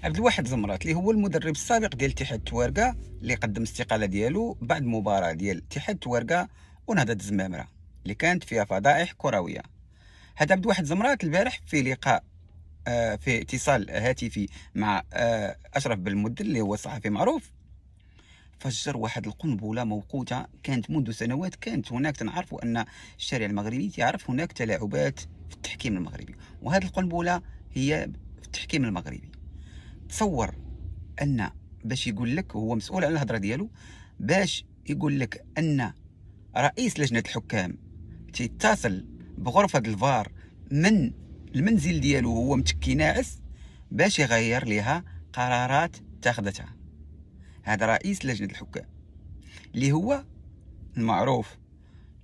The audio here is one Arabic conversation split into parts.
عبد الواحد زمرات اللي هو المدرب السابق ديال اتحاد توارقه، اللي قدم الاستقاله ديالو بعد مباراه ديال اتحاد توارقه ونهضه الزمامره اللي كانت فيها فضائح كرويه. هذا عبد الواحد زمرات البارح في لقاء في اتصال هاتفي مع اشرف بن المدن اللي هو صحفي معروف، فجر واحد القنبله موقوته كانت منذ سنوات. كانت هناك، تنعرفوا ان الشارع المغربي يعرف هناك تلاعبات في التحكيم المغربي، وهذه القنبله هي في التحكيم المغربي. تصور ان باش يقول لك، هو مسؤول على الهضره ديالو، باش يقول لك ان رئيس لجنه الحكام تيتصل بغرفه الفار من المنزل ديالو، هو متكي ناعس، باش يغير لها قرارات تاخذتها. هذا رئيس لجنه الحكام اللي هو المعروف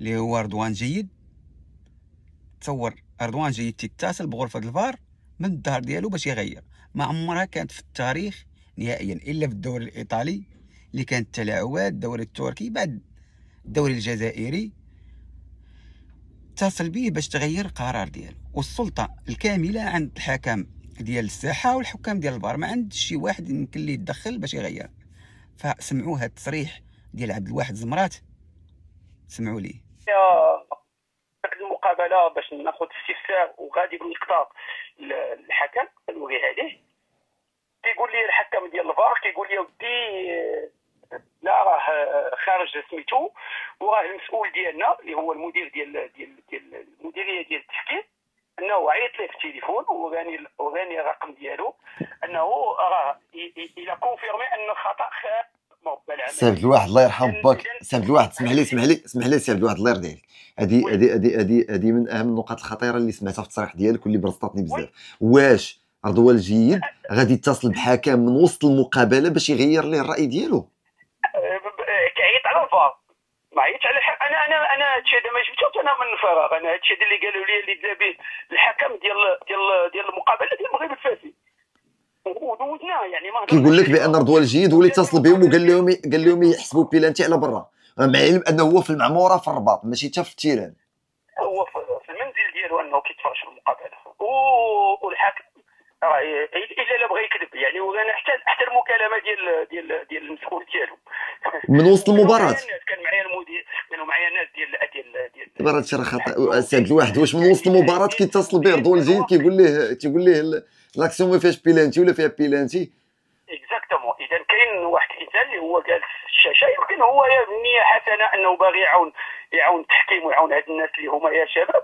اللي هو رضوان جيد. تصور رضوان جيد تتصل بغرفه الفار من الظهر ديالو باش يغير. ما عمرها كانت في التاريخ نهائيا الا في الدوري الايطالي اللي كانت تلاعبات، الدوري التركي، بعد الدوري الجزائري اتصل به باش تغير القرار ديالو. والسلطه الكامله عند الحكم ديال الساحه والحكام ديال الفار، ما عند شي واحد يمكن ليه يتدخل باش يغير. فسمعوا هذا التصريح ديال عبد الواحد زمرات، سمعوا ليه. المقابله باش ناخذ استفسار وغادي بالخطاب الحكم نوريه عليه، كيقول لي الحكم ديال الفار كيقول لي ودي لا راه خارج سميتو، وراه المسؤول ديالنا اللي هو المدير ديال المديريه ديال التحكيم انه عيط ليه في التليفون وغاني الرقم ديالو انه راه الى كونفيرمي ان الخطا سي عبد الواحد الله يرحم باك. سي عبد الواحد اسمح لي سي عبد الواحد الله يرضي عليك، هذه من اهم النقاط الخطيره اللي سمعتها في التصريح ديالك واللي برزطتني بزاف. واش رضوان جيد غادي يتصل بحكم من وسط المقابله باش يغير ليه الراي ديالو؟ كيعيط على الفار، ما عيطش على انا هادشي هذا ما جبتوش انا من الفراغ. انا هادشي اللي قالوا لي اللي دلا به الحكم ديال المقابله ديال المغرب الفاسي ودوزناه. يعني ما كيقول لك بان رضوان جيد هو اللي اتصل بهم وقال لهم يحسبوا بيلانتي على برا، مع العلم انه هو في المعموره في الرباط ماشي حتى في التيران. هو في المنزل ديالو انه كيتفرج في المقابله، والحاكم راه الا بغى يكذب يعني. وانا حتى المكالمه ديال المسؤول ديالو من وسط المباراه كان معايا المدير، كانوا معايا ناس ديال دابا هادشي راه خطا. سي عبد الواحد، واش من وسط المباراه كيتصل به رضوان جيد كيقول ليه لاكسيون ما فيهاش بيلانتي ولا فيها بيلانتي؟ اكزاكتومون. اذا كاين واحد الانسان اللي هو جالس في الشاشه، يمكن هو بنيه حسنه انه باغي يعاون التحكيم ويعاون هاد الناس اللي هما يا شباب،